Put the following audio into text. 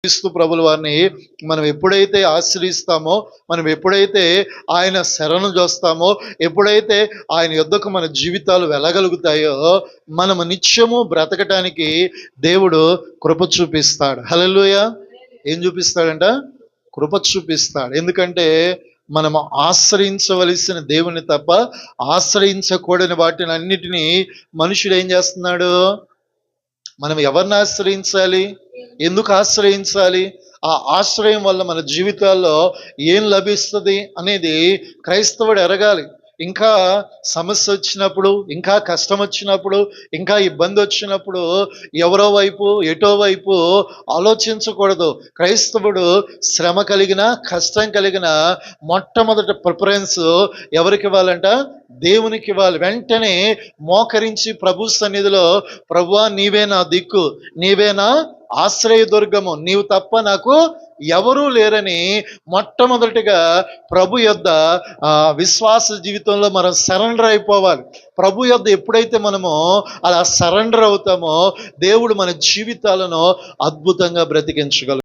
క్రీస్తు ప్రభుల వారిని మనం ఎప్పుడైతే ఆశ్రయిస్తామో, మనం ఎప్పుడైతే ఆయన శరణు జొస్తామో, ఎప్పుడైతే ఆయన యొద్దకు మన జీవితాలు వెళ్ళగలుగుతాయో, మనము నిత్యము బ్రతకటానికి దేవుడు కృప చూపిస్తాడు. హల్లెలూయా! ఏం చూపిస్తాడంట? కృప చూపిస్తాడు. ఎందుకంటే మనము ఆశ్రయించవలసిన దేవుని తప్ప ఆశ్రయించకూడని వాటిని అన్నిటినీ మనుషుడు ఏం చేస్తున్నాడు? మనం ఎవరిని ఆశ్రయించాలి? ఎందుకు ఆశ్రయించాలి? ఆ ఆశ్రయం వల్ల మన జీవితాల్లో ఏం లభిస్తుంది అనేది క్రైస్తవుడు ఎరగాలి. ఇంకా సమస్య వచ్చినప్పుడు, ఇంకా కష్టం వచ్చినప్పుడు, ఇంకా ఇబ్బంది వచ్చినప్పుడు ఎవరో వైపు ఎటో వైపు ఆలోచించకూడదు. క్రైస్తవుడు శ్రమ కలిగిన, కష్టం కలిగిన మొట్టమొదట ప్రిఫరెన్స్ ఎవరికి ఇవ్వాలంట? దేవునికి ఇవ్వాలి. వెంటనే మోకరించి ప్రభు సన్నిధిలో, ప్రభువా నీవే నా దిక్కు, నీవే నా ఆశ్రయదుర్గము, నీవు తప్ప నాకు ఎవరూ లేరని మొట్టమొదటిగా ప్రభు యొద్ద విశ్వాస జీవితంలో మనం సరెండర్ అయిపోవాలి. ప్రభు యొద్ద ఎప్పుడైతే మనము అలా సరెండర్ అవుతామో దేవుడు మన జీవితాలను అద్భుతంగా బ్రతికించగలరు.